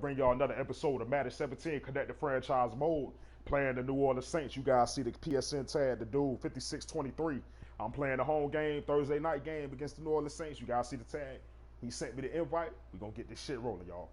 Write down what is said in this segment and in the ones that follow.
bring y'all another episode of Madden 17 Connected Franchise Mode. Playing the New Orleans Saints. You guys see the PSN tag, the dude, 5623. I'm playing the home game, Thursday night game against the New Orleans Saints. You guys see the tag? He sent me the invite. We're going to get this shit rolling, y'all.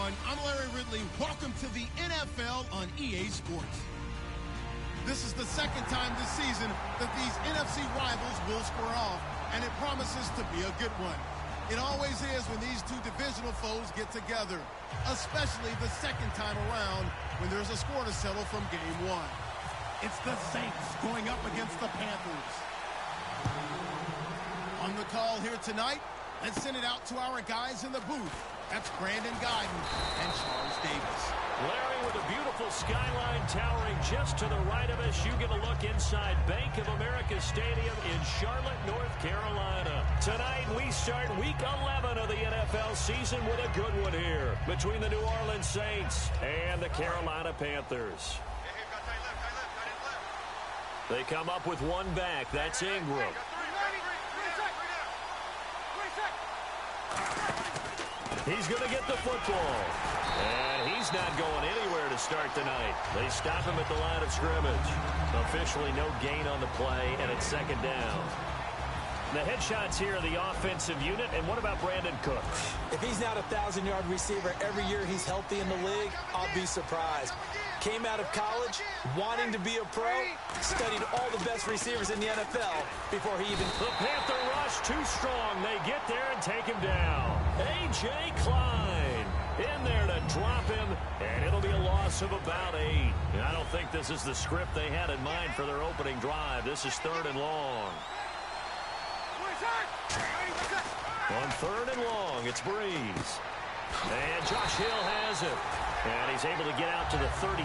I'm Larry Ridley. Welcome to the NFL on EA Sports. This is the second time this season that these NFC rivals will square off, and it promises to be a good one. It always is when these two divisional foes get together, especially the second time around when there's a score to settle from game one. It's the Saints going up against the Panthers. On the call here tonight, let's send it out to our guys in the booth. That's Brandon Guyton and Charles Davis. Larry, with a beautiful skyline towering just to the right of us, you get a look inside Bank of America Stadium in Charlotte, North Carolina. Tonight, we start week 11 of the NFL season with a good one here between the New Orleans Saints and the Carolina Panthers. They come up with one back. That's Ingram. He's going to get the football. And he's not going anywhere to start the night. They stop him at the line of scrimmage. Officially no gain on the play, and it's second down. The headshots here are the offensive unit. And what about Brandon Cooks? If he's not a 1,000-yard receiver every year he's healthy in the league, I'll be surprised. Came out of college wanting to be a pro, studied all the best receivers in the NFL before he even... The Panther rush too strong. They get there and take him down. A.J. Klein in there to drop him, and it'll be a loss of about 8. And I don't think this is the script they had in mind for their opening drive. This is 3rd and long. On 3rd and long, it's Breeze. And Josh Hill has it. And he's able to get out to the 32,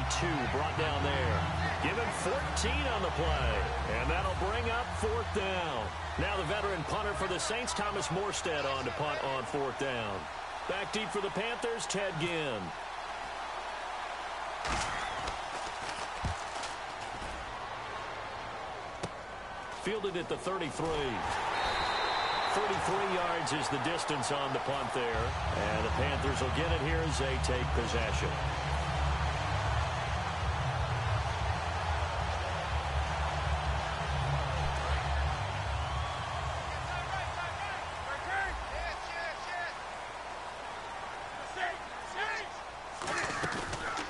brought down there. Give him 14 on the play. And that'll bring up 4th down. Now the veteran punter for the Saints, Thomas Morstead, on to punt on 4th down. Back deep for the Panthers, Ted Ginn. Fielded at the 33. 33 yards is the distance on the punt there. And the Panthers will get it here as they take possession.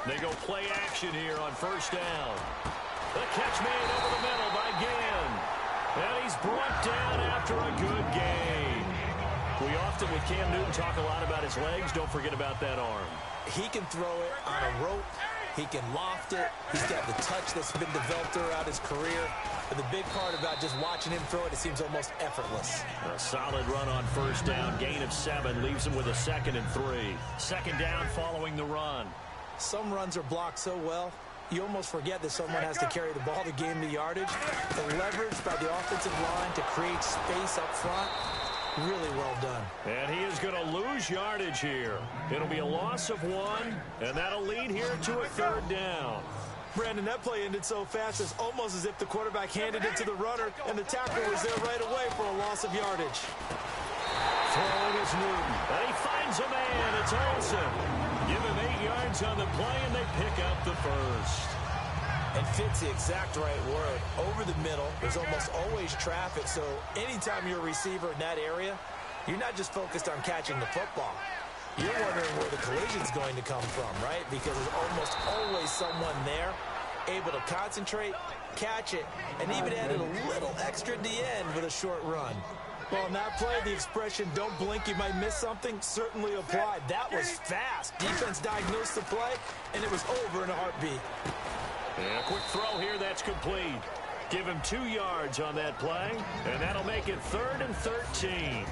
They go play action here on 1st down. The catch made over the middle by Ginn. And he's brought down after a good game. We often, with Cam Newton, talk a lot about his legs. Don't forget about that arm. He can throw it on a rope. He can loft it. He's got the touch that's been developed throughout his career. But the big part about just watching him throw it seems almost effortless. A solid run on 1st down. Gain of 7 leaves him with a 2nd and 3. 2nd down following the run. Some runs are blocked so well, you almost forget that someone has to carry the ball to gain the yardage. The leverage by the offensive line to create space up front, really well done. And he is going to lose yardage here. It'll be a loss of 1, and that'll lead here to a 3rd down. Brandon, that play ended so fast, it's almost as if the quarterback handed it to the runner, and the tackle was there right away. for a loss of yardage. Throwing is Newton. And he finds a man. It's Olsen. Give him 8 yards on the play, and they pick up the first. And fits the exact right word. Over the middle, there's almost always traffic, so anytime you're a receiver in that area, you're not just focused on catching the football. You're wondering where the collision's going to come from, right? Because there's almost always someone there able to concentrate, catch it, and even added a little extra at the end with a short run. Well, in that play, the expression, don't blink, you might miss something, certainly applied. That was fast. Defense diagnosed the play, and it was over in a heartbeat. And a quick throw here, that's complete. Give him 2 yards on that play, and that'll make it 3rd and 13.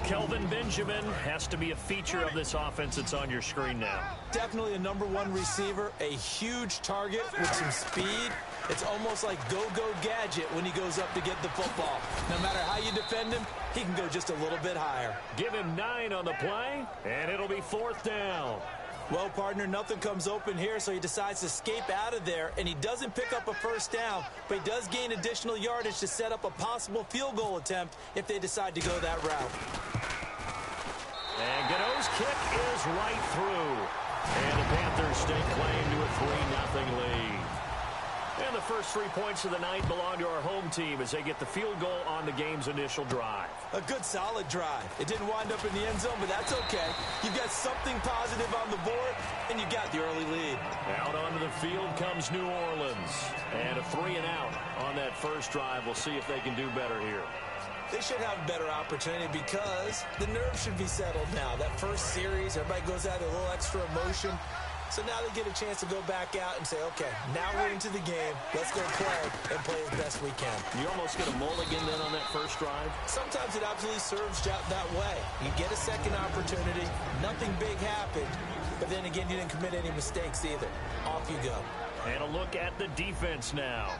Kelvin Benjamin has to be a feature of this offense that's on your screen now. Definitely a #1 receiver, a huge target with some speed. It's almost like go-go gadget when he goes up to get the football. No matter how you defend him, he can go just a little bit higher. Give him 9 on the play, and it'll be 4th down. Well, partner, nothing comes open here, so he decides to escape out of there, and he doesn't pick up a first down, but he does gain additional yardage to set up a possible field goal attempt if they decide to go that route. And Gano's kick is right through. And the Panthers stake claim to a 3-0 lead. And the first 3 points of the night belong to our home team as they get the field goal on the game's initial drive. A good, solid drive. It didn't wind up in the end zone, but that's okay. You've got something positive on the board, and you got the early lead. Out onto the field comes New Orleans. And a 3-and-out on that first drive. We'll see if they can do better here. They should have a better opportunity because the nerves should be settled now. That first series, everybody goes out with a little extra emotion. So now they get a chance to go back out and say, okay, now we're into the game. Let's go play and play as best we can. You almost get a mulligan then on that first drive? Sometimes it absolutely serves that way. You get a second opportunity. Nothing big happened. But then again, you didn't commit any mistakes either. Off you go. And a look at the defense now.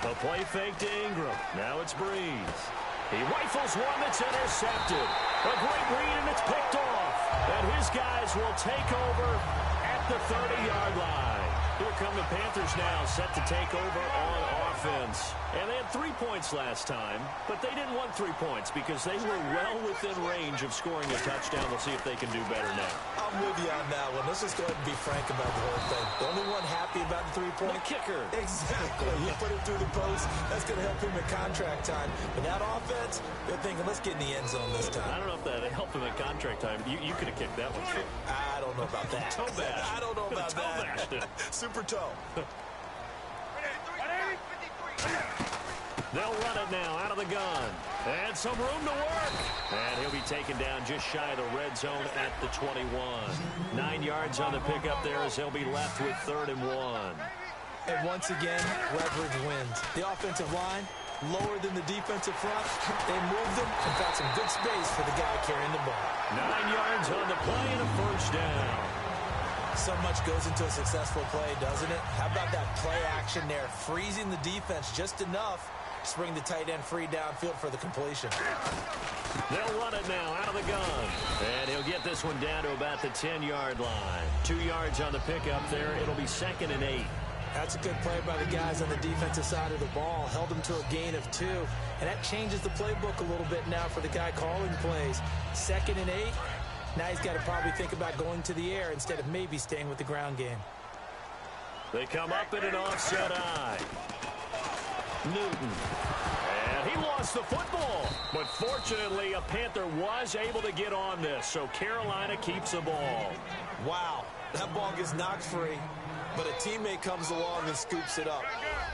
The play fake to Ingram. Now it's Breeze. He rifles one that's intercepted. A great read, and it's picked off. And his guys will take over at the 30-yard line. Here come the Panthers now, set to take over on offense. And they had 3 points last time, but they didn't want 3 points because they were well within range of scoring a touchdown. We'll see if they can do better now. I'm with you on that one. Let's just go ahead and be frank about the whole thing. The only one happy about the 3-point kicker. Exactly. You put it through the post. That's going to help him at contract time. But that offense, they're thinking, let's get in the end zone this time. I don't know if that helped him at contract time. You could have kicked that one too. I don't know about that. Toe bash. I don't know about toe bashed it. Super toe. They'll run it now out of the gun. And some room to work. And he'll be taken down just shy of the red zone at the 21. 9 yards on the pickup there as they'll be left with 3rd and 1. And once again, leverage wins. The offensive line, lower than the defensive front. They moved them and got some good space for the guy carrying the ball. 9 yards on the play and a first down. So much goes into a successful play, doesn't it? How about that play action there? Freezing the defense just enough to bring the tight end free downfield for the completion. They'll run it now out of the gun. And he'll get this one down to about the 10-yard line. 2 yards on the pickup there. It'll be 2nd and 8. That's a good play by the guys on the defensive side of the ball. Held them to a gain of 2. And that changes the playbook a little bit now for the guy calling plays. 2nd and 8. Now he's got to probably think about going to the air instead of maybe staying with the ground game. They come up in an offset eye. Newton. And he lost the football. But fortunately, a Panther was able to get on this. So Carolina keeps the ball. Wow. That ball gets knocked free. But a teammate comes along and scoops it up.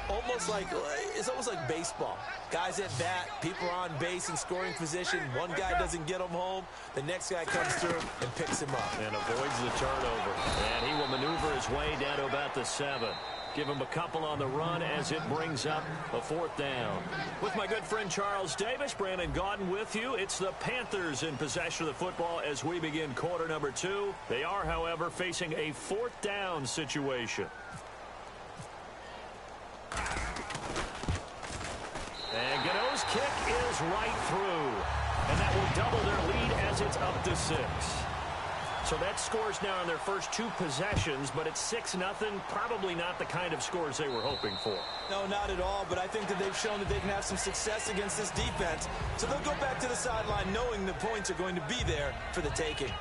It's almost like baseball. Guys at bat, people are on base in scoring position. One guy doesn't get him home. The next guy comes through and picks him up. And avoids the turnover. And he will maneuver his way down to about the 7. Give him a couple on the run as it brings up a 4th down. With my good friend Charles Davis, Brandon Gaudin with you. It's the Panthers in possession of the football as we begin quarter number 2. They are, however, facing a 4th down situation. And Gano's kick is right through. And that will double their lead as it's up to 6. So that scores now in their first 2 possessions, but it's 6-0. Probably not the kind of scores they were hoping for. No, not at all, but I think that they've shown that they can have some success against this defense. So they'll go back to the sideline knowing the points are going to be there for the taking.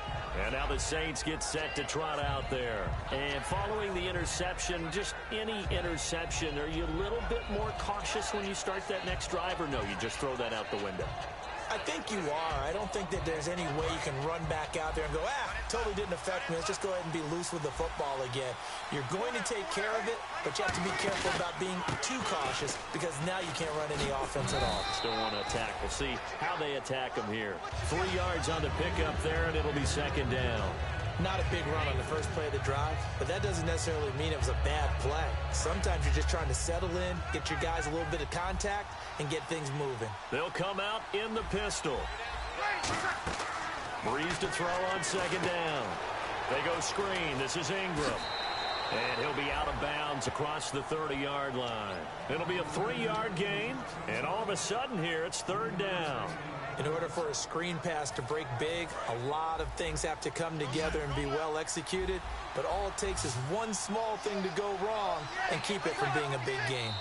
And now the Saints get set to trot out there. And following the interception, just any interception, are you a little bit more cautious when you start that next drive, or no, you just throw that out the window? I think you are. I don't think that there's any way you can run back out there and go, totally didn't affect me. Let's just go ahead and be loose with the football again. You're going to take care of it, but you have to be careful about being too cautious because now you can't run any offense at all. Still want to attack. We'll see how they attack them here. 3 yards on the pickup there, and it'll be 2nd down. Not a big run on the first play of the drive, but that doesn't necessarily mean it was a bad play. Sometimes you're just trying to settle in, get your guys a little bit of contact, and get things moving. They'll come out in the pistol. Breeze to throw on 2nd down. They go screen. This is Ingram. And he'll be out of bounds across the 30-yard line. It'll be a 3-yard gain, and all of a sudden here it's 3rd down. In order for a screen pass to break big, a lot of things have to come together and be well executed. But all it takes is one small thing to go wrong and keep it from being a big game.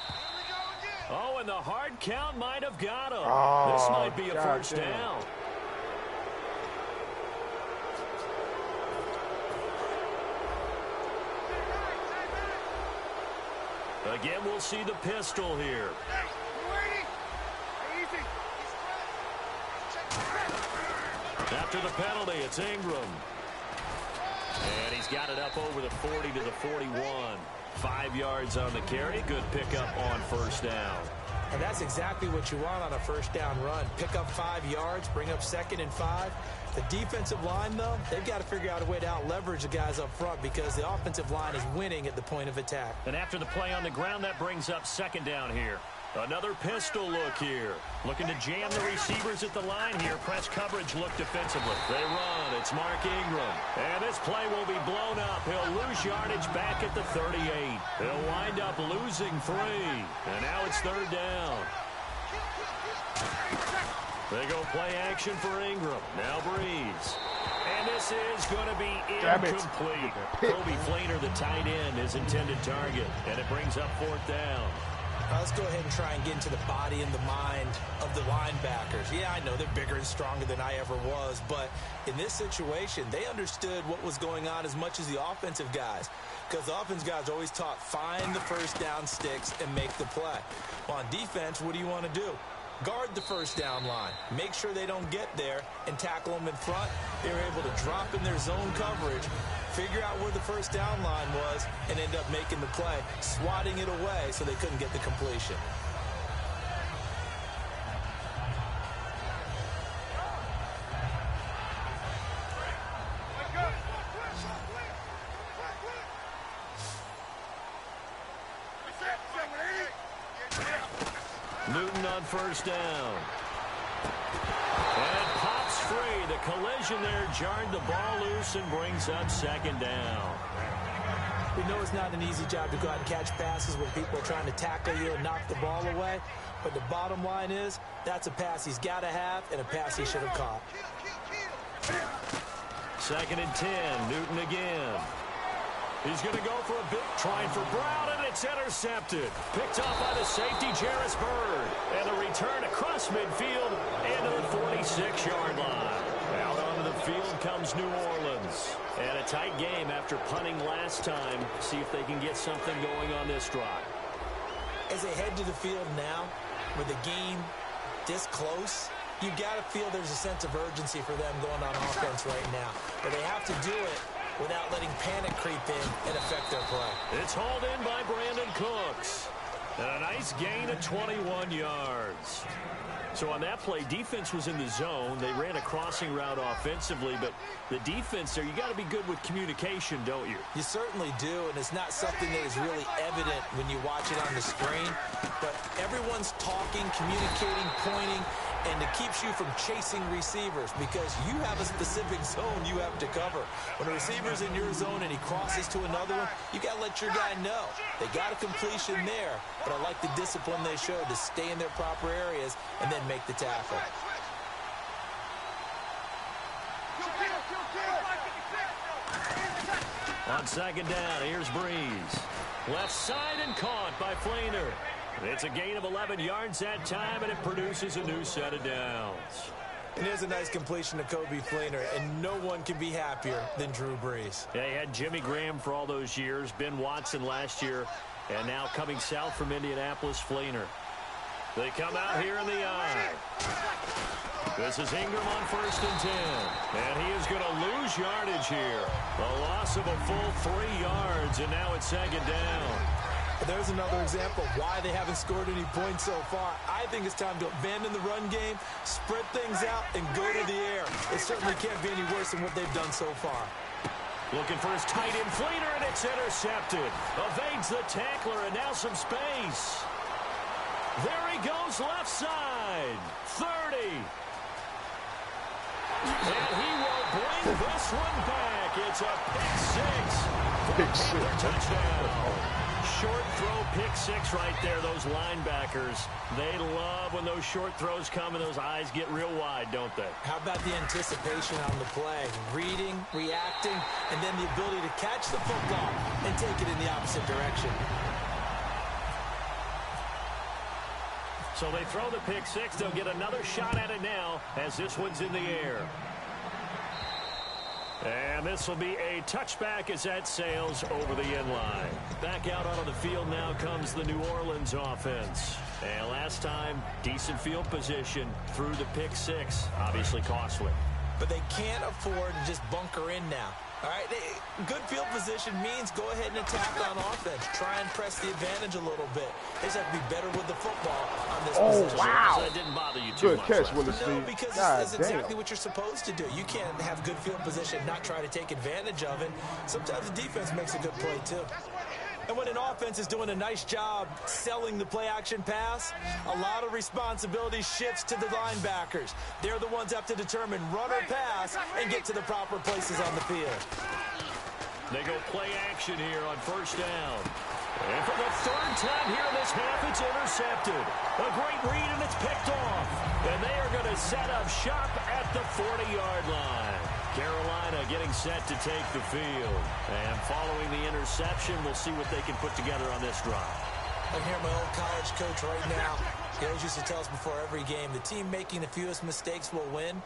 Oh, and the hard count might have got him. Oh, this might be a first down. Again, we'll see the pistol here. After the penalty, it's Ingram. And he's got it up over the 40 to the 41. 5 yards on the carry. Good pickup on 1st down. And that's exactly what you want on a 1st down run. Pick up 5 yards, bring up 2nd and 5. The defensive line, though, they've got to figure out a way to out-leverage the guys up front because the offensive line is winning at the point of attack. And after the play on the ground, that brings up 2nd down here. Another pistol look here. Looking to jam the receivers at the line here. Press coverage look defensively. They run. It's Mark Ingram. And this play will be blown up. He'll lose yardage back at the 38. He'll wind up losing 3. And now it's 3rd down. They go play action for Ingram. Now Breeze. And this is going to be incomplete. Kobe Fleener, the tight end, his intended target. And it brings up 4th down. Let's go ahead and try and get into the body and the mind of the linebackers. Yeah, I know they're bigger and stronger than I ever was, but in this situation, they understood what was going on as much as the offensive guys, because the offensive guys always taught find the 1st down sticks and make the play. Well, on defense, what do you want to do? Guard the 1st down line. Make sure they don't get there and tackle them in front. They were able to drop in their zone coverage, figure out where the 1st down line was, and end up making the play, swatting it away so they couldn't get the completion. Newton on 1st down. And pops free. The collision there jarred the ball loose and brings up 2nd down. We know it's not an easy job to go out and catch passes when people are trying to tackle you and knock the ball away. But the bottom line is that's a pass he's got to have and a pass he should have caught. 2nd and 10. Newton again. He's going to go for a big try for Brown, and it's intercepted. Picked off by the safety, Jarris Bird. And the return across midfield into the 46-yard line. Out onto the field comes New Orleans. And a tight game after punting last time. See if they can get something going on this drive. As they head to the field now, with the game this close, you got to feel there's a sense of urgency for them going on offense right now. But they have to do it without letting panic creep in and affect their play. It's hauled in by Brandon Cooks. And a nice gain of 21 yards. So on that play, defense was in the zone. They ran a crossing route offensively, but the defense there, you got to be good with communication, don't you? You certainly do, and it's not something that is really evident when you watch it on the screen. But everyone's talking, communicating, pointing, and it keeps you from chasing receivers because you have a specific zone you have to cover. When a receiver's in your zone and he crosses to another one, you got to let your guy know. They got a completion there, but I like the discipline they showed to stay in their proper areas and then make the tackle. On second down, here's Breeze. Left side and caught by Fleener. It's a gain of 11 yards that time, and it produces a new set of downs. And here's a nice completion to Kobe Fleener, and no one can be happier than Drew Brees. Yeah, he had Jimmy Graham for all those years, Ben Watson last year, and now coming south from Indianapolis, Fleener. They come out here in the eye. This is Ingram on 1st and 10. And he is going to lose yardage here. A loss of a full 3 yards, and now it's second down. There's another example of why they haven't scored any points so far. I think it's time to abandon the run game, spread things out, and go to the air. It certainly can't be any worse than what they've done so far. Looking for his tight end, Fleener, and it's intercepted. Evades the tackler, and now some space. There he goes, left side. 30. And he will bring this one back. It's a pick six. Touchdown. Short throw, pick six right there. Those linebackers, they love when those short throws come and those eyes get real wide, don't they? How about the anticipation on the play? Reading, reacting, and then the ability to catch the football and take it in the opposite direction. So they throw the pick six. They'll get another shot at it now as this one's in the air. And this will be a touchback as that sails over the end line. Back out onto the field now comes the New Orleans offense. And last time, decent field position through the pick six. Obviously costly. But they can't afford to just bunker in now. All right, good field position means go ahead and attack on offense. Try and press the advantage a little bit. They just have to be better with the football on this position. Wow. So that didn't bother you too much. Good catch, Willis. No, because this is exactly what you're supposed to do. You can't have good field position and not try to take advantage of it. Sometimes the defense makes a good play, too. And when an offense is doing a nice job selling the play-action pass, a lot of responsibility shifts to the linebackers. They're the ones that have to determine run or pass and get to the proper places on the field. They go play action here on 1st down. And for the 3rd time here in this half, it's intercepted. A great read, and it's picked off. And they are going to set up shop at the 40-yard line. Carolina getting set to take the field. And following the interception, we'll see what they can put together on this drive. I can hear my old college coach right now. He always used to tell us before every game, the team making the fewest mistakes will win.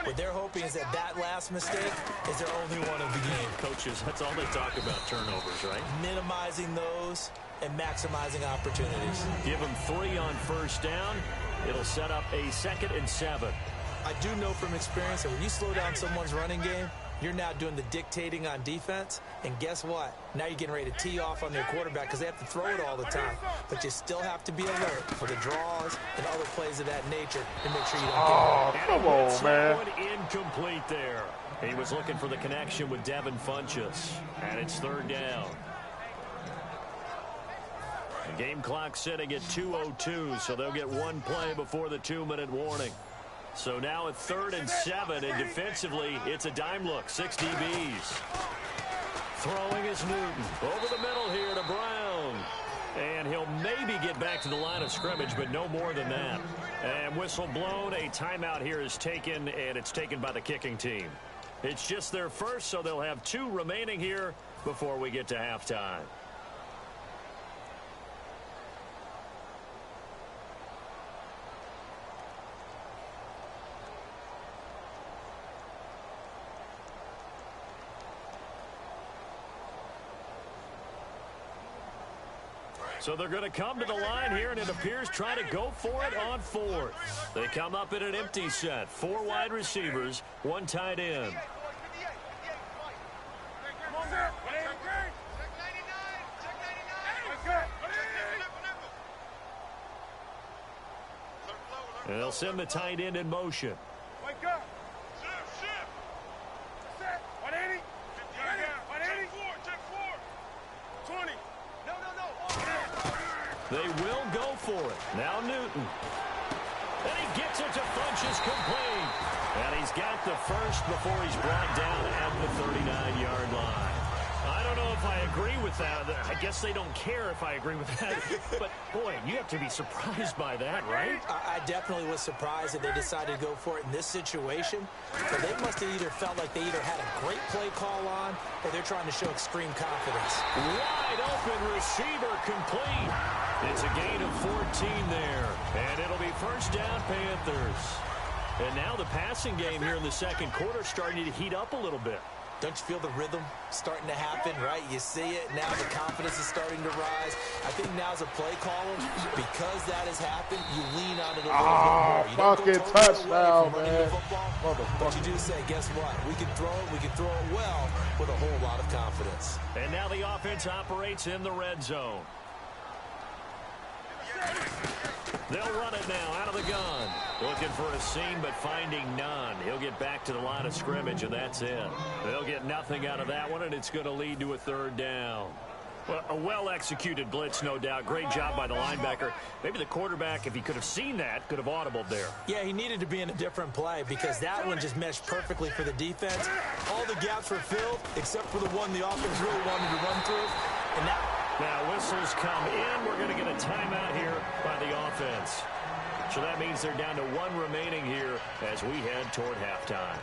What they're hoping is that that last mistake is their only one of the game. Coaches, that's all they talk about, turnovers, right? Minimizing those and maximizing opportunities. Give them 3 on 1st down. It'll set up a 2nd and 7. I do know from experience that when you slow down someone's running game, you're now doing the dictating on defense. And guess what? Now you're getting ready to tee off on their quarterback because they have to throw it all the time. But you still have to be alert for the draws and other plays of that nature to make sure you don't get come on, man. Incomplete there. He was looking for the connection with Devin Funchess. And it's 3rd down. The game clock sitting at 2:02, so they'll get one play before the 2-minute warning. So now at 3rd and 7, and defensively, it's a dime look. 6 DBs. Throwing is Newton. Over the middle here to Brown. And he'll maybe get back to the line of scrimmage, but no more than that. And whistle blown. A timeout here is taken, and it's taken by the kicking team. It's just their first, so they'll have 2 remaining here before we get to halftime. So they're going to come to the line here, and it appears trying to go for it on 4th. They come up in an empty set. 4 wide receivers, 1 tight end. And they'll send the tight end in motion. Wake up. Shift. 180. 180. Check 4. 20. No. They will go for it. Now Newton. And he gets it to Funchess complete. And he's got the first before he's brought down at the 39-yard line. I don't know if I agree with that. I guess they don't care if I agree with that. But, boy, you have to be surprised by that, right? I definitely was surprised that they decided to go for it in this situation. But they must have either felt like they either had a great play call on or they're trying to show extreme confidence. Wide open receiver complete. It's a gain of 14 there. And it'll be first down, Panthers. And now the passing game here in the second quarter starting to heat up a little bit. Don't you feel the rhythm starting to happen, right? You see it. Now the confidence is starting to rise. I think now's a play caller. Because that has happened, you lean on it a little bit more. You don't fucking go totally touchdown, away from running the football, but you do say, guess what? We can throw it well with a whole lot of confidence. And now the offense operates in the red zone. They'll run it now out of the gun. Looking for a seam, but finding none. He'll get back to the line of scrimmage, and that's it. They'll get nothing out of that one, and it's going to lead to a third down. Well, a well-executed blitz, no doubt. Great job by the linebacker. Maybe the quarterback, if he could have seen that, could have audibled there. Yeah, he needed to be in a different play because that one just meshed perfectly for the defense. All the gaps were filled except for the one the offense really wanted to run through. And now whistles come in. We're going to get a timeout here by the offense. So that means they're down to one remaining here as we head toward halftime.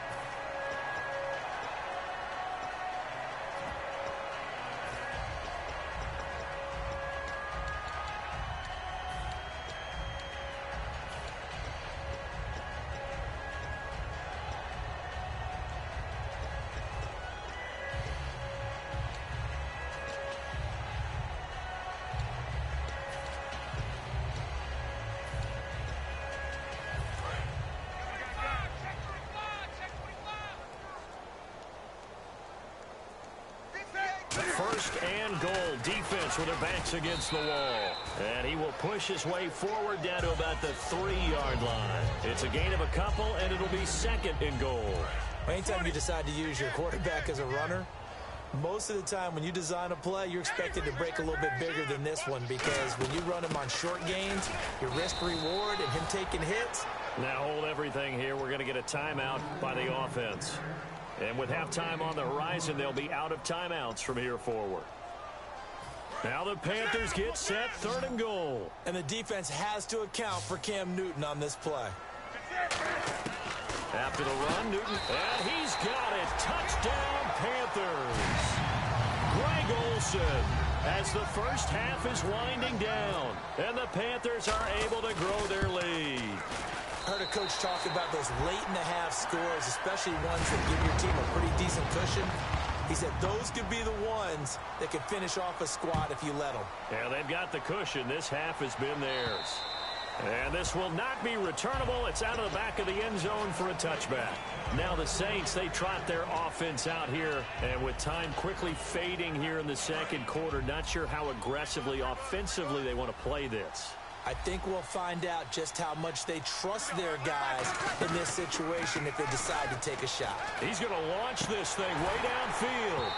First and goal. Defense with their backs against the wall. And he will push his way forward down to about the 3-yard line. It's a gain of a couple, and it'll be second and goal. Anytime you decide to use your quarterback as a runner, most of the time when you design a play, you're expected to break a little bit bigger than this one because when you run him on short gains, your risk-reward and him taking hits. Now hold everything here. We're going to get a timeout by the offense. And with halftime on the horizon, they'll be out of timeouts from here forward. Now the Panthers get set, third and goal. And the defense has to account for Cam Newton on this play. After the run, Newton, and he's got it. Touchdown, Panthers. Greg Olsen as the first half is winding down. And the Panthers are able to grow their lead. I heard a coach talk about those late-in-the-half scores, especially ones that give your team a pretty decent cushion. He said those could be the ones that could finish off a squad if you let them. Yeah, they've got the cushion. This half has been theirs. And this will not be returnable. It's out of the back of the end zone for a touchback. Now the Saints, they trot their offense out here. And with time quickly fading here in the second quarter, not sure how aggressively, offensively they want to play this. I think we'll find out just how much they trust their guys in this situation if they decide to take a shot. He's going to launch this thing way downfield.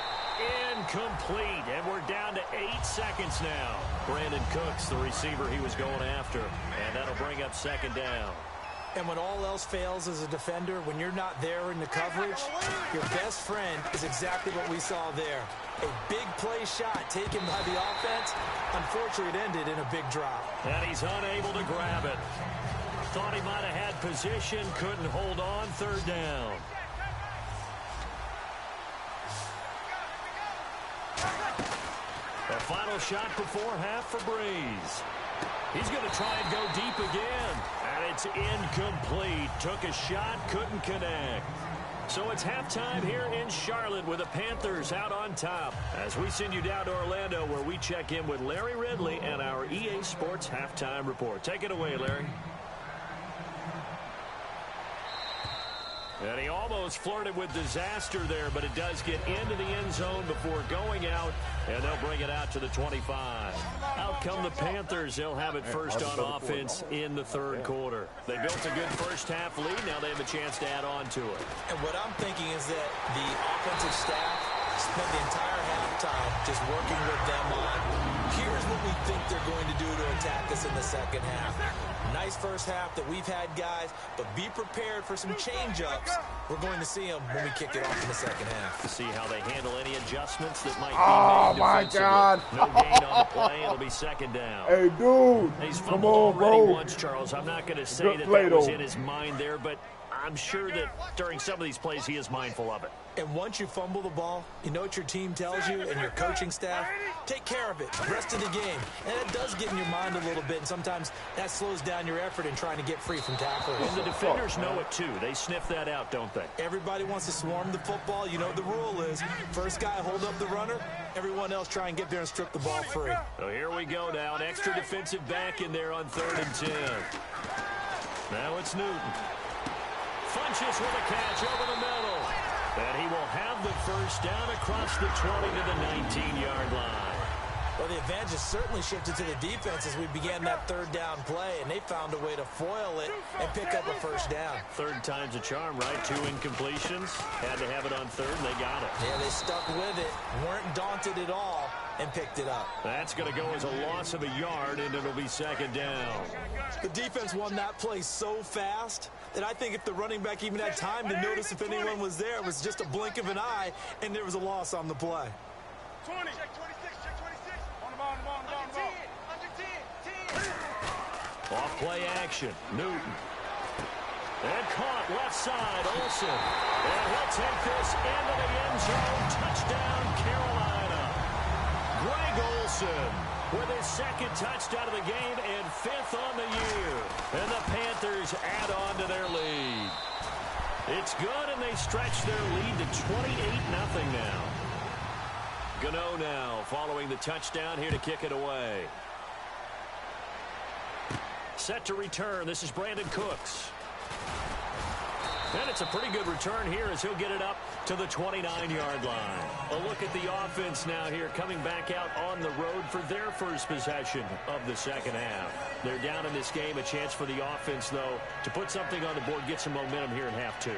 Incomplete, and we're down to 8 seconds now. Brandon Cooks, the receiver he was going after, and that'll bring up second down. And when all else fails as a defender, when you're not there in the coverage, your best friend is exactly what we saw there. A big play shot taken by the offense. Unfortunately, it ended in a big drop. And he's unable to grab it. Thought he might have had position, couldn't hold on, third down. The final shot before half for Breeze. He's going to try and go deep again. And it's incomplete. Took a shot, couldn't connect. So it's halftime here in Charlotte with the Panthers out on top. As we send you down to Orlando where we check in with Larry Ridley and our EA Sports Halftime Report. Take it away, Larry. And he almost flirted with disaster there, but it does get into the end zone before going out, and they'll bring it out to the 25. Out come the Panthers. They'll have it first on offense in the third quarter. They built a good first half lead. Now they have a chance to add on to it. And what I'm thinking is that the offensive staff spent the entire halftime just working with them on, here's what we think they're going to do to attack us in the second half? Nice first half that we've had, guys, but be prepared for some change-ups. We're going to see them when we kick it off in the second half. To see how they handle any adjustments that might be Oh, made my defensively. God. No gain on the play. It'll be second down. Hey, dude. He's Come fumbled on, already bro. once, Charles. I'm not going to say Good that play, that was though. in his mind there, but I'm sure that during some of these plays he is mindful of it. And once you fumble the ball, you know what your team tells you and your coaching staff? Take care of it, rest of the game. And it does get in your mind a little bit, and sometimes that slows down your effort in trying to get free from tackles. And the defenders know it, too. They sniff that out, don't they? Everybody wants to swarm the football. You know the rule is, first guy hold up the runner, everyone else try and get there and strip the ball free. So here we go now. An extra defensive back in there on 3rd and 10. Now it's Newton. Funches with a catch over the middle. And he will have the first down across the 20 to the 19-yard line. Well, the advantage has certainly shifted to the defense as we began that 3rd down play, and they found a way to foil it and pick up a first down. 3rd time's a charm, right? 2 incompletions. Had to have it on 3rd, and they got it. Yeah, they stuck with it, weren't daunted at all, and picked it up. That's going to go as a loss of a yard, and it'll be 2nd down. The defense won that play so fast that I think if the running back even had time to notice if anyone was there, it was just a blink of an eye, and there was a loss on the play. 20. Check 26. Check 26. On the ball. Under 10. Off play action. Newton. And caught left side. Olsen. And he'll take this into the end zone. Touchdown, Carolina. Greg Olsen with his 2nd touchdown of the game and 5th on the year. And the Panthers add on to their lead. It's good, and they stretch their lead to 28-0 now. Gano now following the touchdown here to kick it away. Set to return. This is Brandon Cooks. And it's a pretty good return here as he'll get it up to the 29-yard line. A look at the offense now here coming back out on the road for their first possession of the second half. They're down in this game. A chance for the offense, though, to put something on the board, get some momentum here in half 2.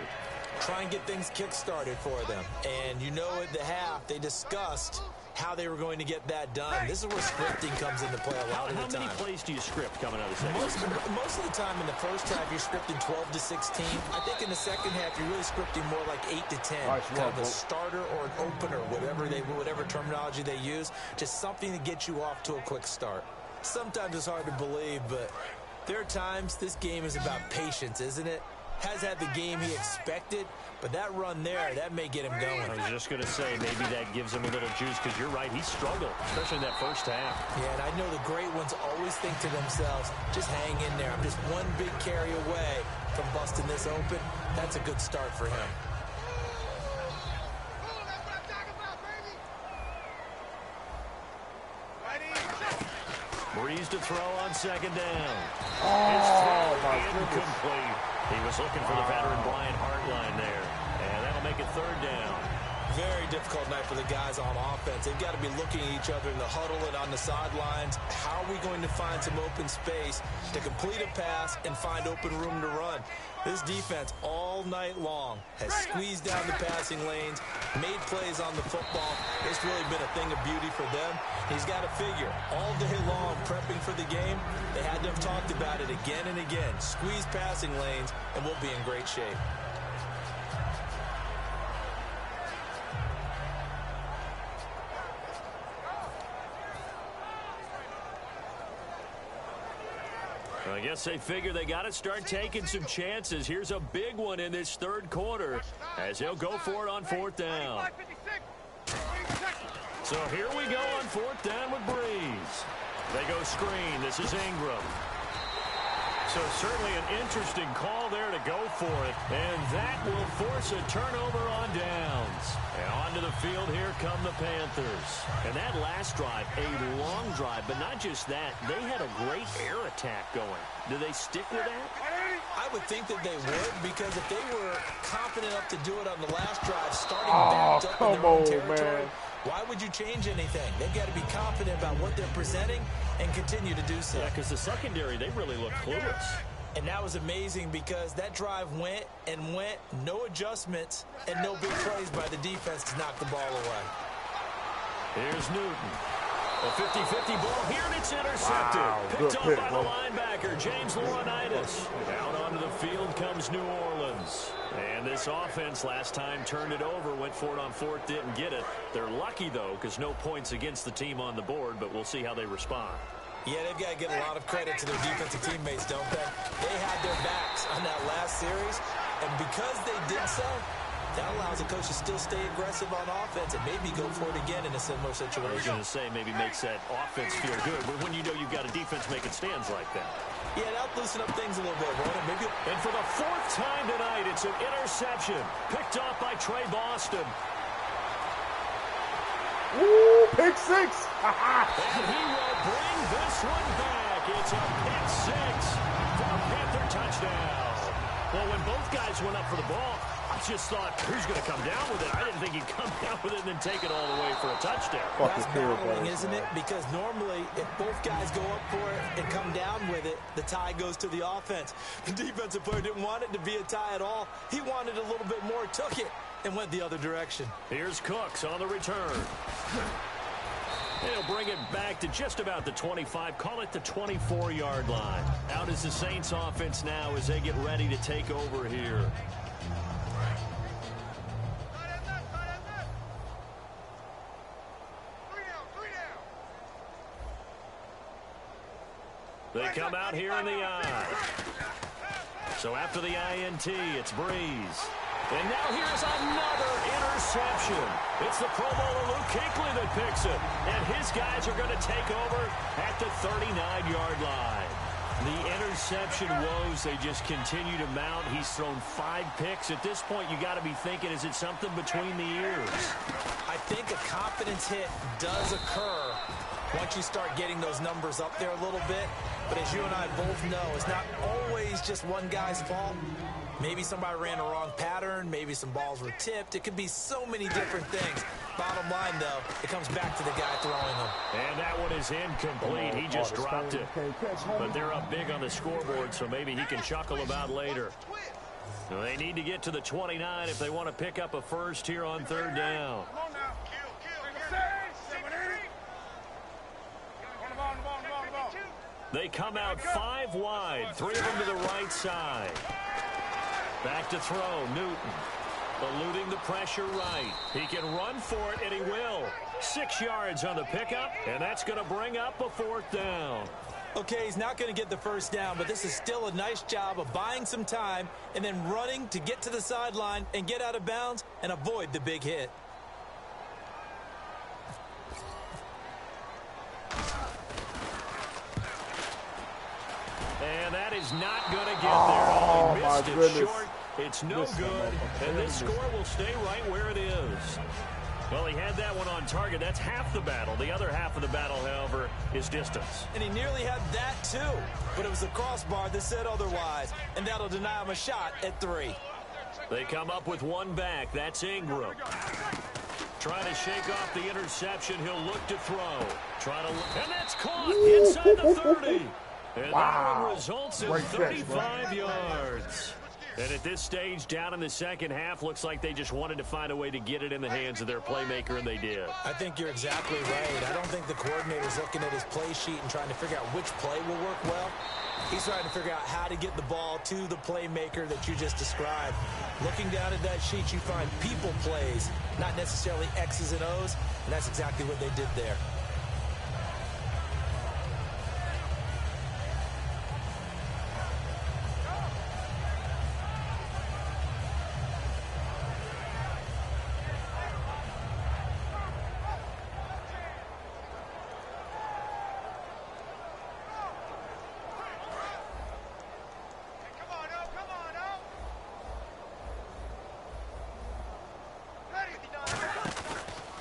Try and get things kick-started for them. And you know at the half, they discussed how they were going to get that done. This is where scripting comes into play a lot of the time. How many plays do you script coming out of the second half? Most of the time in the first half, you're scripting 12 to 16. I think in the second half, you're really scripting more like 8 to 10. Nice kind of a work, starter or an opener, whatever terminology they use. Just something to get you off to a quick start. Sometimes it's hard to believe, but there are times this game is about patience, isn't it? Has had the game he expected, but that run there, that may get him going. I was just going to say, maybe that gives him a little juice, because you're right, he struggled, especially in that first half. Yeah, and I know the great ones always think to themselves, just hang in there. I'm just one big carry away from busting this open. That's a good start for him. Breeze to throw on 2nd down. Oh, my goodness. Incomplete. He was looking for the veteran Brian Hartline there. And that'll make it 3rd down. Very difficult night for the guys on offense. They've got to be looking at each other in the huddle and on the sidelines. How are we going to find some open space to complete a pass and find open room to run? This defense all night long has squeezed down the passing lanes, made plays on the football. It's really been a thing of beauty for them. He's got to figure all day long prepping for the game. They had to have talked about it again and again. Squeeze passing lanes and we'll be in great shape. I guess they figure they got to start taking some chances. Here's a big one in this 3rd quarter as he'll go for it on 4th down. So here we go on 4th down with Breeze. They go screen. This is Ingram. So certainly an interesting call there to go for it. And that will force a turnover on downs. And onto the field here come the Panthers. And that last drive, a long drive, but not just that. They had a great air attack going. Do they stick with that? I would think that they would, because if they were confident enough to do it on the last drive, starting backed up in their own territory, why would you change anything? They've got to be confident about what they're presenting and continue to do so. Yeah, because the secondary, they really look clueless. And that was amazing because that drive went and went, no adjustments, and no big plays by the defense to knock the ball away. Here's Newton. A 50-50 ball here, and it's It's intercepted. Wow, Picked good up pick, by bro. the linebacker, James Laurinaitis. Out onto the field comes New Orleans. And this offense last time turned it over, went for it on fourth, didn't get it. They're lucky, though, because no points against the team on the board, but we'll see how they respond. Yeah, they've got to give a lot of credit to their defensive teammates, don't they? They had their backs on that last series, and because they did so, that allows the coach to still stay aggressive on offense and maybe go for it again in a similar situation. I was going to say maybe makes that offense feel good, but when you know you've got a defense making stands like that. Yeah, that'll loosen up things a little bit, won't it? Maybe. And for the fourth time tonight, it's an interception. Picked off by Trey Boston. Ooh, pick six. And he will bring this one back. It's a pick six for a Panther touchdown. Well, when both guys went up for the ball, I just thought, who's going to come down with it? I didn't think he'd come down with it and then take it all the way for a touchdown. That's battling, isn't it? Because normally, if both guys go up for it and come down with it, the tie goes to the offense. The defensive player didn't want it to be a tie at all. He wanted a little bit more, took it, and went the other direction. Here's Cooks on the return. He'll bring it back to just about the 25, call it the 24-yard line. Out is the Saints offense now as they get ready to take over here. They come out here in the I. So after the INT, it's Breeze. And now here's another interception. It's the Pro Bowler Luke Kuechly that picks it. And his guys are going to take over at the 39-yard line. The interception woes, they just continue to mount. He's thrown 5 picks. At this point, you got to be thinking, is it something between the ears? I think a confidence hit does occur once you start getting those numbers up there a little bit. But as you and I both know, it's not always just one guy's fault. Maybe somebody ran a wrong pattern. Maybe some balls were tipped. It could be so many different things. Bottom line, though, it comes back to the guy throwing them. And that one is incomplete. He just dropped it. But they're up big on the scoreboard, so maybe he can chuckle about later. They need to get to the 29 if they want to pick up a first here on third down. They come out 5 wide, 3 of them to the right side. Back to throw, Newton. Eluding the pressure right. He can run for it, and he will. 6 yards on the pickup, and that's going to bring up a fourth down. Okay, he's not going to get the first down, but this is still a nice job of buying some time and then running to get to the sideline and get out of bounds and avoid the big hit. And that is not going to get there. Oh, he missed it goodness. short. It's no good, and this score will stay right where it is. Well, he had that one on target. That's half the battle. The other half of the battle, however, is distance. And he nearly had that, too. But it was the crossbar that said otherwise, and that'll deny him a shot at 3. They come up with one back. That's Ingram. Trying to shake off the interception. He'll look to throw. And that's caught inside the 30. And that one results in 35 yards. And at this stage, down in the second half, looks like they just wanted to find a way to get it in the hands of their playmaker, and they did. I think you're exactly right. I don't think the coordinator's looking at his play sheet and trying to figure out which play will work well. He's trying to figure out how to get the ball to the playmaker that you just described. Looking down at that sheet, you find people plays, not necessarily X's and O's, and that's exactly what they did there.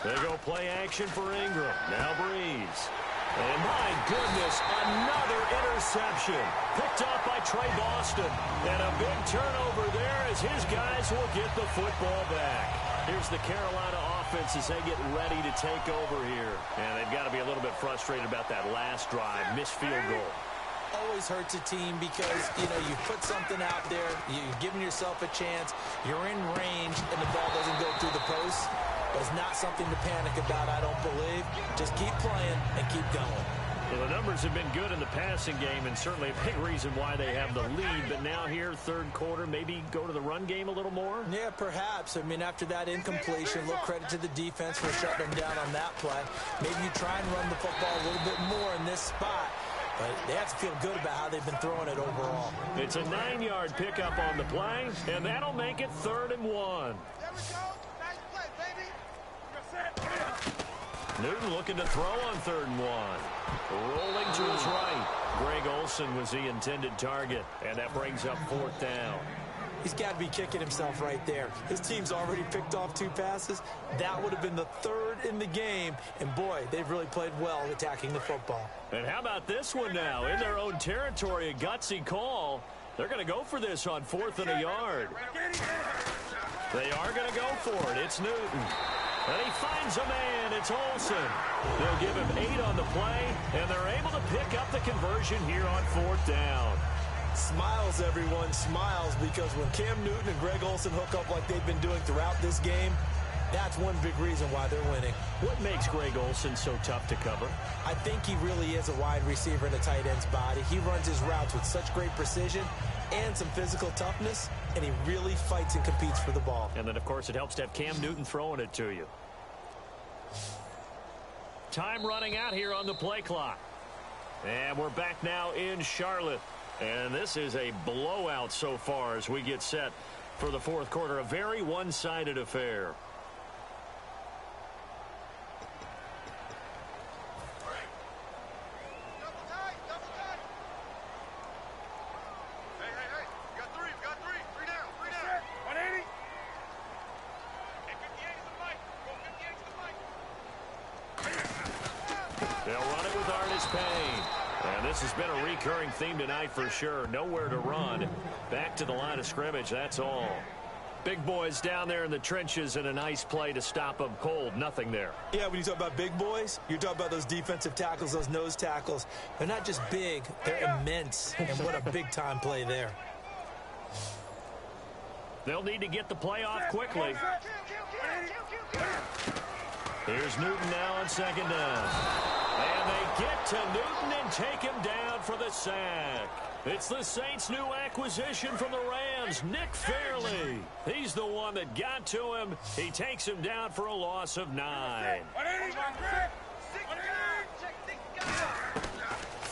They go play action for Ingram. Now Breeze. And my goodness, another interception. Picked off by Trey Boston. And a big turnover there as his guys will get the football back. Here's the Carolina offense as they get ready to take over here. And they've got to be a little bit frustrated about that last drive. Missed field goal. Always hurts a team because, you put something out there, you're giving yourself a chance, you're in range, and the ball doesn't go through the post. But it's not something to panic about, I don't believe. Just keep playing and keep going. Well, the numbers have been good in the passing game, and certainly a big reason why they have the lead. But now here, third quarter, maybe go to the run game a little more? Yeah, perhaps. I mean, after that incompletion, a little credit to the defense for shutting them down on that play. Maybe you try and run the football a little bit more in this spot. But they have to feel good about how they've been throwing it overall. It's a 9-yard pickup on the play, and that'll make it 3rd and 1. There we go. Nice play, baby. Newton looking to throw on 3rd and 1. Rolling to his right. Greg Olsen was the intended target, and that brings up 4th down. He's got to be kicking himself right there. His team's already picked off 2 passes. That would have been the 3rd in the game. And, boy, they've really played well attacking the football. And how about this one now? In their own territory, a gutsy call. They're going to go for this on 4th and a yard. They are going to go for it. It's Newton. And he finds a man. It's Olsen. They'll give him 8 on the play, and they're able to pick up the conversion here on 4th down. Smiles, everyone, smiles, because when Cam Newton and Greg Olsen hook up like they've been doing throughout this game, that's one big reason why they're winning. What makes Greg Olsen so tough to cover? I think he really is a wide receiver in a tight end's body. He runs his routes with such great precision and some physical toughness, and he really fights and competes for the ball. And then, of course, it helps to have Cam Newton throwing it to you. Time running out here on the play clock. And we're back now in Charlotte. And this is a blowout so far as we get set for the 4th quarter. A very one-sided affair. This has been a recurring theme tonight for sure. Nowhere to run. Back to the line of scrimmage, that's all. Big boys down there in the trenches, and a nice play to stop them cold. Nothing there. Yeah, when you talk about big boys, you're talking about those defensive tackles, those nose tackles. They're not just big, they're immense. And what a big-time play there. They'll need to get the play off quickly. Here's Newton now on 2nd down. And they get to Newton and take him down for the sack. It's the Saints' new acquisition from the Rams, Nick Fairley. He's the one that got to him. He takes him down for a loss of 9.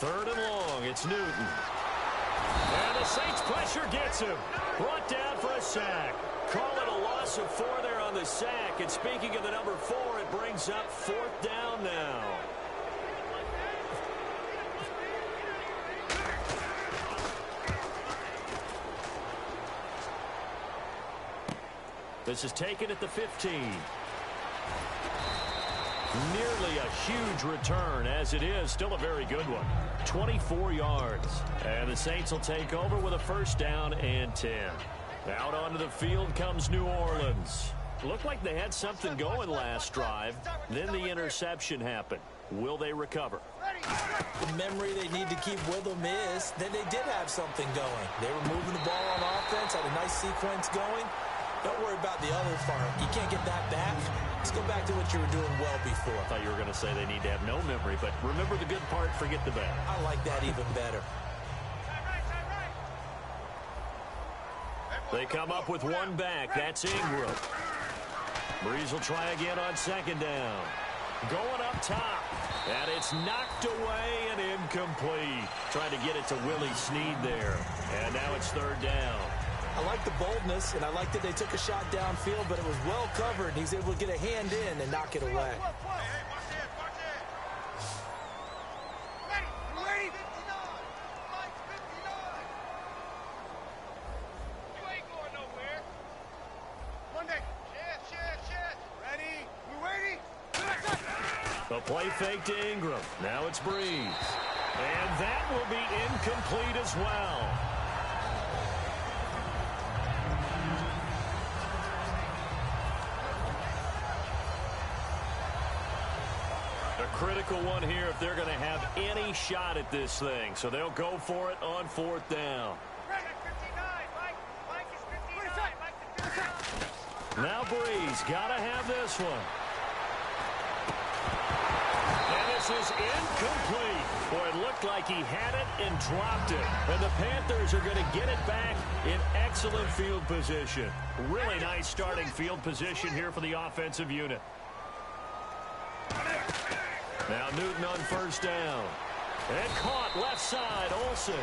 3rd and long, it's Newton. And the Saints pressure gets him. Brought down for a sack. Call it a loss of 4 there on the sack. And speaking of the number 4, it brings up 4th down now. This is taken at the 15. Nearly a huge return, as it is still a very good one. 24 yards. And the Saints will take over with a 1st down and 10. Out onto the field comes New Orleans. Looked like they had something going last drive. Then the interception happened. Will they recover? The memory they need to keep with them is that they did have something going. They were moving the ball on offense, had a nice sequence going. Don't worry about the other part. You can't get that back. Let's go back to what you were doing well before. I thought you were going to say they need to have no memory, but remember the good part, forget the bad. I like that even better. They come up with one back. That's Ingram. Breeze will try again on 2nd down. Going up top. And it's knocked away and incomplete. Trying to get it to Willie Snead there. And now it's 3rd down. I like the boldness, and I like that they took a shot downfield, but it was well covered, and he's able to get a hand in and knock it away. The play fake to Ingram. Now it's Breeze. And that will be incomplete as well. A critical one here if they're going to have any shot at this thing. So they'll go for it on 4th down. Now Breeze got to have this one. And his This is incomplete. Boy, it looked like he had it and dropped it. And the Panthers are going to get it back in excellent field position. Really nice starting field position here for the offensive unit. Now Newton on first down. And caught left side, Olsen.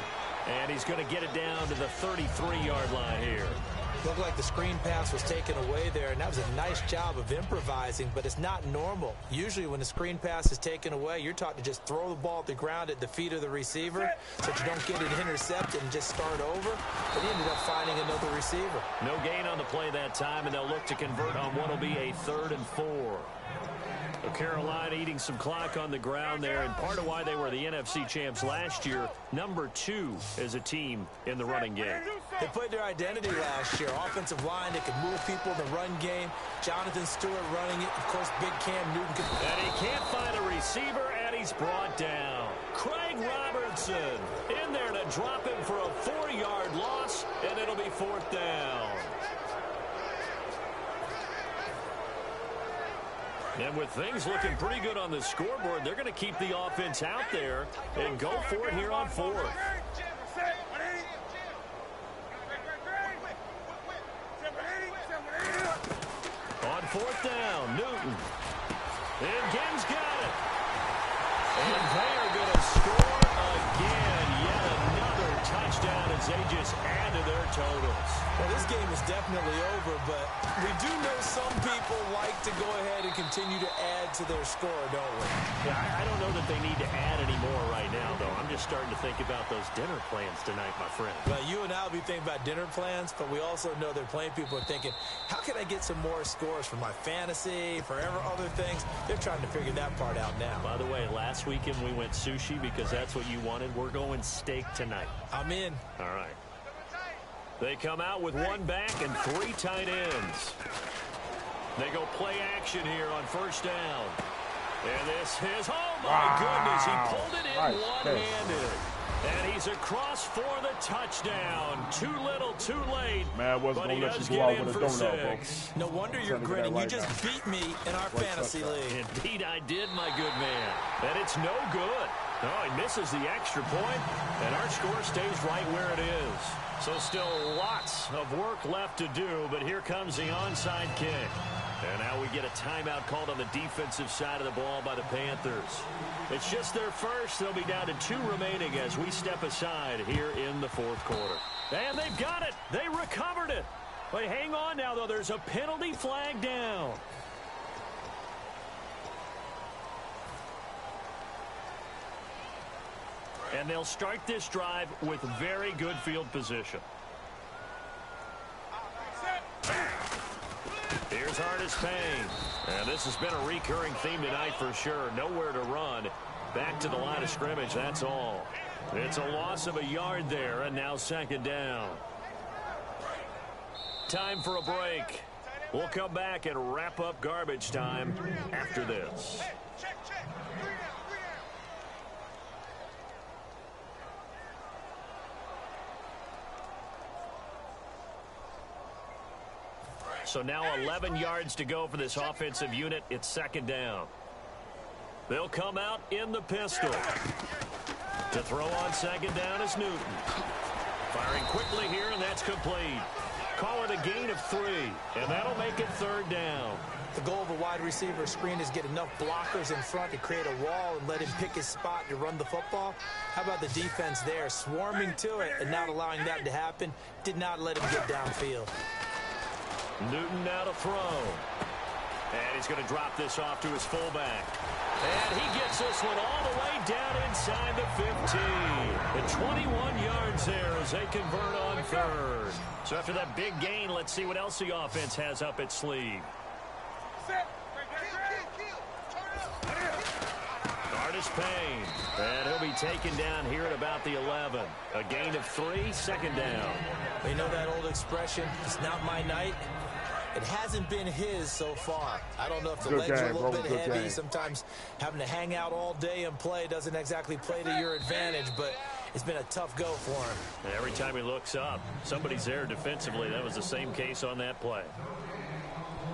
And he's going to get it down to the 33-yard line here. Looked like the screen pass was taken away there, and that was a nice job of improvising, but it's not normal. Usually when the screen pass is taken away, you're taught to just throw the ball at the ground at the feet of the receiver so that you don't get it intercepted and just start over. But he ended up finding another receiver. No gain on the play that time, and they'll look to convert on what will be a 3rd and 4. Carolina eating some clock on the ground there, and part of why they were the NFC champs last year, number 2 as a team in the running game. They played their identity last year. Offensive line that could move people in the run game. Jonathan Stewart running it. Of course, big Cam Newton could... And he can't find a receiver, and he's brought down. Craig Robertson in there to drop him for a 4-yard loss, and it'll be 4th down. And with things looking pretty good on the scoreboard, they're going to keep the offense out there and go for it here on 4th. On 4th down, Newton. And Game's got it. And they are going to score again. Yet another touchdown as they just add to their totals. Well, this game is definitely over, but we do know some people like to go ahead and continue to add to their score, don't we? Yeah, I don't know that they need to add any more right now, though. I'm just starting to think about those dinner plans tonight, my friend. Well, you and I will be thinking about dinner plans, but we also know they're playing people are thinking, how can I get some more scores for my fantasy, for other things? They're trying to figure that part out now. By the way, last weekend we went sushi because that's what you wanted. We're going steak tonight. I'm in. All right. They come out with 1 back and 3 tight ends. They go play action here on first down. And this is, oh my goodness, he pulled it in one-handed. And he's across for the touchdown. Too little, too late. Man, I wasn't going to let you go out with a donut, bro. No wonder you're grinning. You just beat me in our fantasy league. Indeed I did, my good man. And it's no good. Oh, he misses the extra point, and our score stays right where it is. So still lots of work left to do, but here comes the onside kick. And now we get a timeout called on the defensive side of the ball by the Panthers. It's just their first. They'll be down to 2 remaining as we step aside here in the 4th quarter. And they've got it. They recovered it. But hang on now, though. There's a penalty flag down. And they'll start this drive with very good field position. Here's Artis Payne. And this has been a recurring theme tonight for sure. Nowhere to run. Back to the line of scrimmage, that's all. It's a loss of a yard there, and now 2nd down. Time for a break. We'll come back and wrap up garbage time after this. So now 11 yards to go for this offensive unit. It's 2nd down. They'll come out in the pistol. To throw on 2nd down is Newton. Firing quickly here, and that's complete. Call it a gain of 3, and that'll make it 3rd down. The goal of a wide receiver screen is get enough blockers in front to create a wall and let him pick his spot to run the football. How about the defense there, swarming to it and not allowing that to happen? Did not let him get downfield. Newton now to throw. And he's going to drop this off to his fullback. And he gets this one all the way down inside the 15. And 21 yards there as they convert on 3rd. So after that big gain, let's see what else the offense has up its sleeve. Artis Payne. And he'll be taken down here at about the 11. A gain of 3, 2nd down. You know that old expression, it's not my night. It hasn't been his so far. I don't know if the legs are a little bit heavy. Sometimes having to hang out all day and play doesn't exactly play to your advantage, but it's been a tough go for him. And every time he looks up, somebody's there defensively. That was the same case on that play.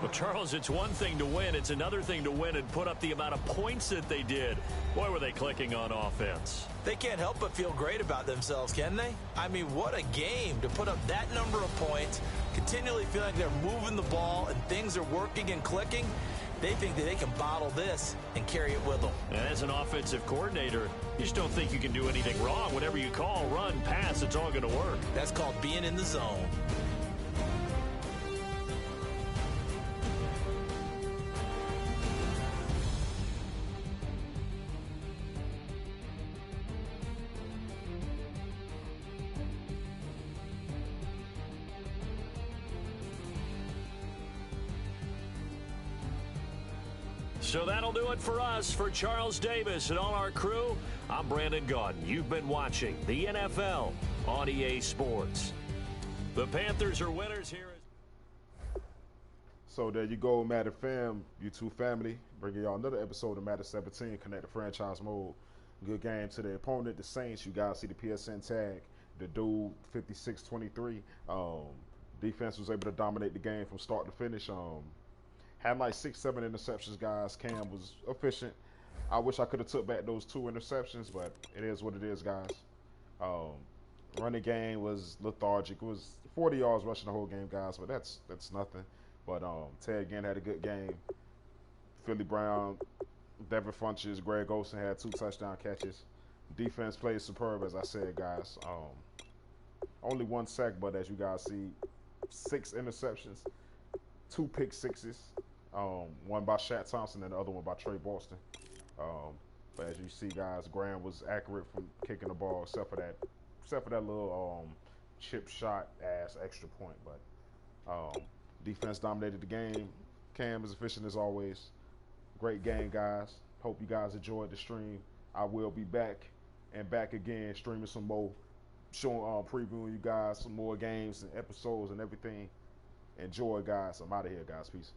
Well, Charles, it's one thing to win. It's another thing to win and put up the amount of points that they did. Boy, were they clicking on offense. They can't help but feel great about themselves, can they? I mean, what a game to put up that number of points, continually feel like they're moving the ball and things are working and clicking. They think that they can bottle this and carry it with them. And as an offensive coordinator, you just don't think you can do anything wrong. Whatever you call, run, pass, it's all going to work. That's called being in the zone. So that'll do it for us. For Charles Davis and all our crew, I'm Brandon Gaudin. You've been watching the NFL on EA Sports. The Panthers are winners here. So there you go, Madden fam, YouTube family, bringing y'all another episode of Madden 17, Connect the Franchise Mode. Good game to the opponent, the Saints. You guys see the PSN tag, the dude 56-23. Defense was able to dominate the game from start to finish. Had like 6-7 interceptions, guys. Cam was efficient. I wish I could have took back those 2 interceptions, but it is what it is, guys. Running game was lethargic. It was 40 yards rushing the whole game, guys, but that's nothing. But Ted again had a good game. Philly Brown, Devin Funches, Greg Olsen had 2 touchdown catches. Defense played superb, as I said, guys. Only 1 sack, but as you guys see, 6 interceptions, 2 pick sixes. One by Shaq Thompson and the other one by Trey Boston. But as you see, guys, Graham was accurate from kicking the ball, except for that little chip shot ass extra point. But defense dominated the game. Cam is efficient as always. Great game, guys. Hope you guys enjoyed the stream. I will be back again, streaming some more, showing previewing you guys some more games and episodes and everything. Enjoy, guys. I'm out of here, guys. Peace.